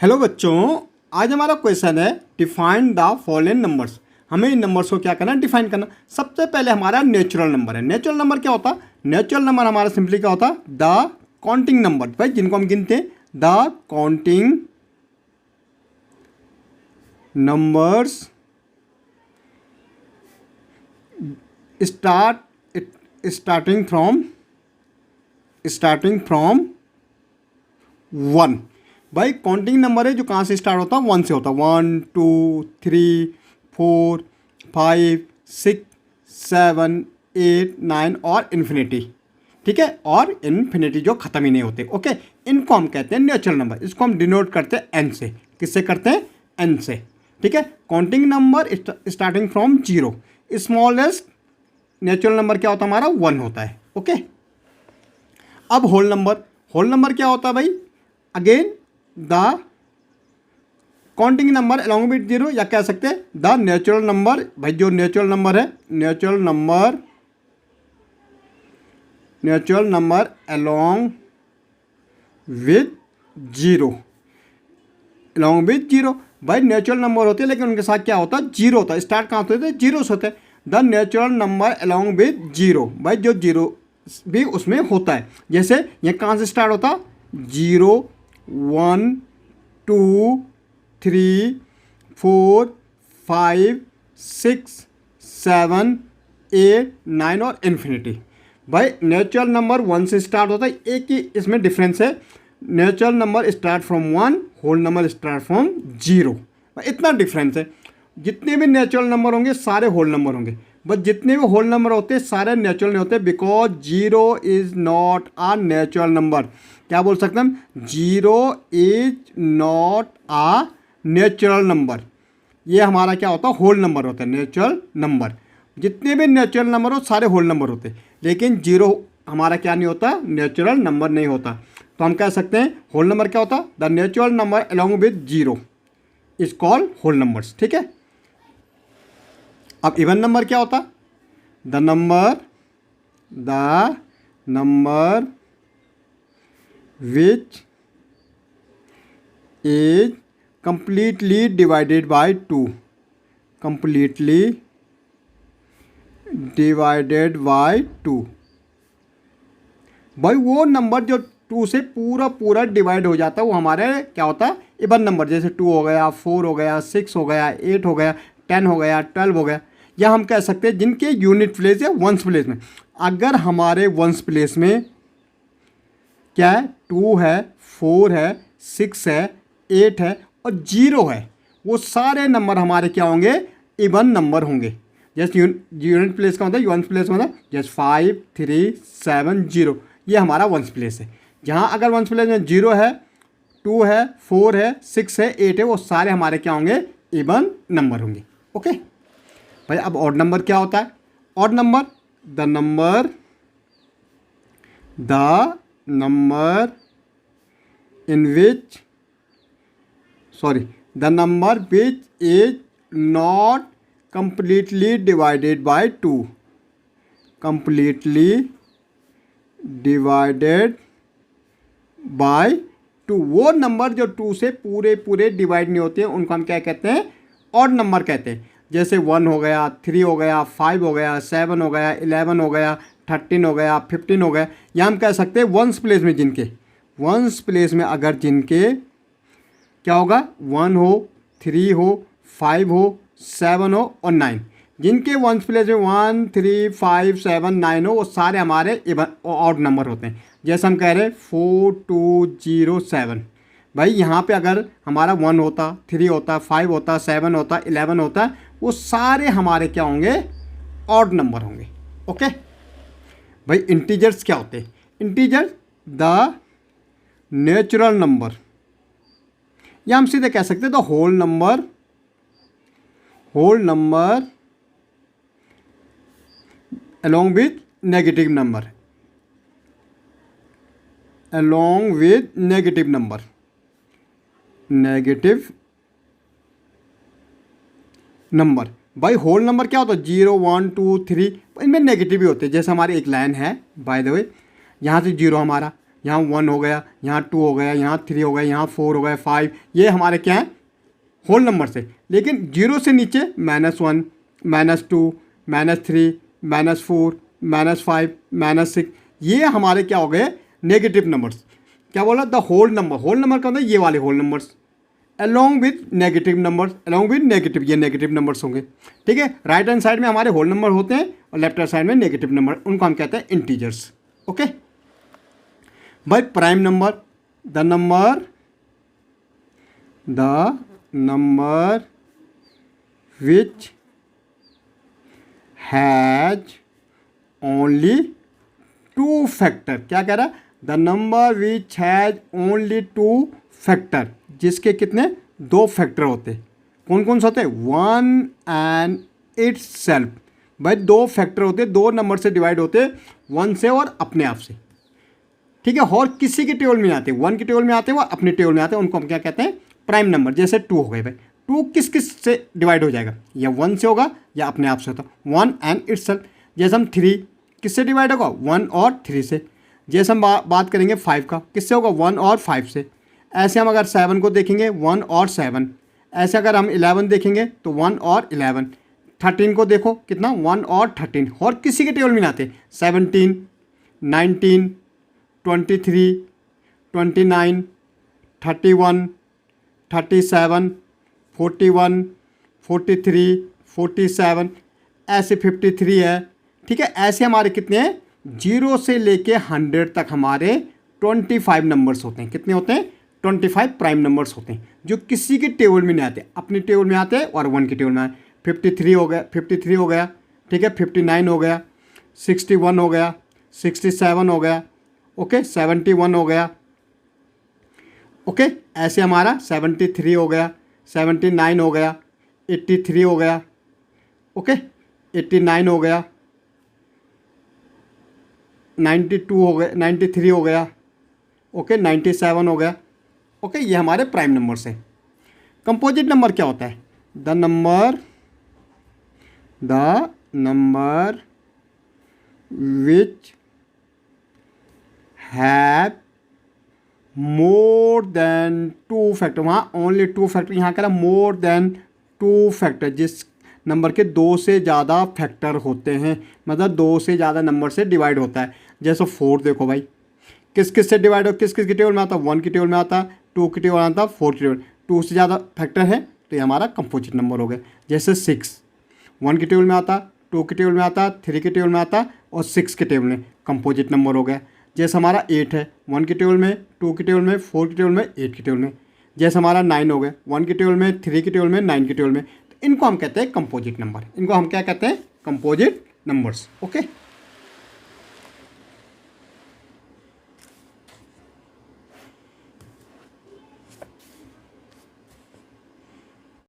Hello बच्चों, आज हमारा क्वेश्चन है डिफाइन द फॉलोइंग नंबर्स। हमें इन नंबर्स को क्या करना है, डिफाइन करना। सबसे पहले हमारा नेचुरल नंबर है। नेचुरल नंबर क्या होता है? नेचुरल नंबर हमारा सिंपली क्या होता है? द काउंटिंग नंबर, भाई जिनको हम गिनते हैं। The counting numbers starting from 1। भाई काउंटिंग नंबर है जो कहाँ से स्टार्ट होता है? 1 से होता है। 1 2 3 4 5 6 7 8 9 और इन्फिनिटी। ठीक है, और इन्फिनिटी जो ख़त्म ही नहीं होते। ओके, इनको हम कहते हैं नेचुरल नंबर। इसको हम डिनोट करते हैं एन से। किससे करते हैं? एन से। ठीक है, counting number starting from 0। Smallest natural number क्या होता है? हमारा 1 होता है। ओके, अब होल नंबर। होल नंबर क्या होता है भाई? Again the counting number along with 0, या कह सकते हैं द नेचुरल नंबर। भाई जो नेचुरल नंबर है, natural number along with 0। Along with 0 भाई नेचुरल नंबर होते हैं, लेकिन उनके साथ क्या होता है? 0 होता है। स्टार्ट कहाँ होते थे? 0 से होते हैं। The natural number along with 0, भाई जो 0 भी उसमें होता है। जैसे ये कहाँ से स्टार्ट होता? 0 1 2 3 4 5 6 7 8 9 और इन्फिनिटी। भाई नेचुरल नंबर 1 से स्टार्ट होता है। एक ही इसमें डिफरेंस है, natural number start from 1, whole number start from 0। इतना डिफरेंस है। जितने भी नेचुरल नंबर होंगे सारे होल नंबर होंगे, बस जितने भी होल नंबर होते हैं सारे नेचुरल नहीं होते, because 0 is not a natural number. क्या बोल सकते हैं हम? 0 is not a natural number. ये हमारा क्या होता है? होल नंबर होता है, नेचुरल नंबर। जितने भी नेचुरल नंबर हो सारे होल नंबर होते हैं, लेकिन 0 हमारा क्या नहीं होता? नेचुरल नंबर नहीं होता। तो हम कह सकते हैं होल नंबर क्या होता? The natural number along with 0 is called whole numbers. ठीक है, अब इवन नंबर क्या होता? The number which is completely divided by 2। completely divided by 2 भाई वो नंबर जो 2 से पूरा डिवाइड हो जाता है वो हमारे क्या होता है? Even number. जैसे 2 हो गया, 4 हो गया, 6 हो गया, 8 हो गया, 10 हो गया, 12 हो गया। या हम कह सकते हैं जिनके यूनिट प्लेस या वंस प्लेस में। अगर हमारे वंस प्लेस में क्या है? 2 है, 4 है, 6 है, 8 है और 0 है, वो सारे नंबर हमारे क्या होंगे? इवन नंबर होंगे। जैसे यूनिट प्लेस का होता है, वंस प्लेस का होता है, जैसे 5 3 7 0, ये हमारा वंस प्लेस है। जहाँ अगर वंस प्लेस में 0 है, 2 है, 4 है, 6 है, 8 है, वो सारे हमारे क्या होंगे? इवन नंबर होंगे। ओके भाई, अब ऑड नंबर क्या होता है? Odd number the number in which the number which is not completely divided by 2। completely divided by 2, वो नंबर जो 2 से पूरे डिवाइड नहीं होते हैं उनको हम क्या कहते हैं? ऑड नंबर कहते हैं। जैसे 1 हो गया, 3 हो गया, 5 हो गया, 7 हो गया, 11 हो गया, 13 हो गया, 15 हो गया। या हम कह सकते हैं वंस प्लेस में जिनके, वंस प्लेस में अगर जिनके क्या होगा? 1 हो, 3 हो, 5 हो, 7 हो और 9, जिनके वंस प्लेस में 1 3 5 7 9 हो, वो सारे हमारे इवन ऑड नंबर होते हैं। जैसे हम कह रहे हैं 4 2 0 7। भाई यहाँ पे अगर हमारा 1 होता, 3 होता, 5 होता, 7 होता, 11 होता, वो सारे हमारे क्या होंगे? ऑड नंबर होंगे। ओके भाई, इंटीजर्स क्या होते हैं? इंटीजर द नेचुरल नंबर, या हम सीधे कह सकते हैं the whole number along with negative number, negative number. भाई होल नंबर क्या होता है? 0 1 2 3, इनमें नेगेटिव भी होते हैं। जैसे हमारी एक लाइन है, बाय द वे, यहाँ से 0 हमारा, यहाँ 1 हो गया, यहाँ 2 हो गया, यहाँ 3 हो गया, यहाँ 4 हो गया, 5, ये हमारे क्या हैं होल नंबर से। लेकिन 0 से नीचे -1, -2, -3, -4, -5, -6, ये हमारे क्या हो गए नेगेटिव नंबर्स। क्या बोला द होल नंबर का मतलब ये वाले whole numbers along with negative numbers, along with negative, ये नेगेटिव नंबर्स होंगे। ठीक है, राइट हैंड साइड में हमारे होल नंबर होते हैं और लेफ्ट हैंड साइड में नेगेटिव नंबर, उनको हम कहते हैं इंटीजर्स। ओके भाई, prime number the number which has only 2 factor. क्या कह रहा है, the number which has only 2 factor, जिसके कितने 2 फैक्टर होते। कौन कौन से होते हैं, 1 एंड इट्स सेल्फ। भाई 2 फैक्टर होते, 2 नंबर से डिवाइड होते, 1 से और अपने आप से। ठीक है, और किसी के टेबल में नहीं आते, 1 के टेबल में आते हैं, वो अपने टेबल में आते हैं, उनको हम क्या कहते हैं प्राइम नंबर। जैसे 2 हो गए भाई, 2 किस किस से डिवाइड हो जाएगा, या 1 से होगा या अपने आप से होता, 1 एंड इट्स सेल्फ। जैसे हम 3 किससे डिवाइड होगा, 1 और 3 से। जैसे हम बात करेंगे 5 का, किससे होगा, 1 और 5 से। ऐसे हम अगर 7 को देखेंगे 1 और 7। ऐसे अगर हम 11 देखेंगे तो 1 और 11। 13 को देखो कितना, 1 और 13, और किसी के टेबल में नहीं आते। 17, 19, 23, 29, 31, 37, 41, 43, 47, ऐसे 53 है। ठीक है, ऐसे हमारे कितने हैं, 0 से लेके 100 तक हमारे 25 नंबर्स होते हैं। कितने होते हैं, 25 प्राइम नंबर्स होते हैं, जो किसी के टेबल में नहीं आते, अपने टेबल में आते हैं और 1 के टेबल में आए। 53 हो गया, 53 हो गया। ठीक है, 59 हो गया, 61 हो गया, 67 हो गया, ओके 71 हो गया। ओके, ऐसे हमारा 73 हो गया, 79 हो गया, 83 हो गया, ओके 89 हो गया, 92 हो गया, 93 हो गया, ओके 97 हो गया। ओके, ये हमारे प्राइम नंबर्स हैं। कंपोजिट नंबर क्या होता है, the number which have more than 2 factor. वहाँ ओनली 2 फैक्टर, यहाँ कह रहा मोर देन 2 फैक्टर, जिस नंबर के 2 से ज़्यादा फैक्टर होते हैं, मतलब 2 से ज़्यादा नंबर से डिवाइड होता है। जैसे 4 देखो भाई, किस किस से डिवाइड हो, किस किस के टेबल में आता है, 1 के टेबल में आता है, 2 के टेबल में आता है, 4 के टेबल। 2 से ज़्यादा फैक्टर है तो ये हमारा कंपोजिट नंबर हो गया। जैसे 6 1 के टेबल में आता, 2 के टेबल में आता, 3 के टेबल में आता और 6 के टेबल में, कंपोजिट नंबर हो गया। जैसे हमारा 8 है, 1 के टेबल में, 2 के टेबल में, 4 के टेबल में, 8 के टेबल में। जैसे हमारा 9 हो गया, 1 के टेबल में, 3 के टेबल में, 9 के टेबल में। तो इनको हम कहते हैं कंपोजिट नंबर, इनको हम क्या कहते हैं कंपोजिट नंबर्स। ओके।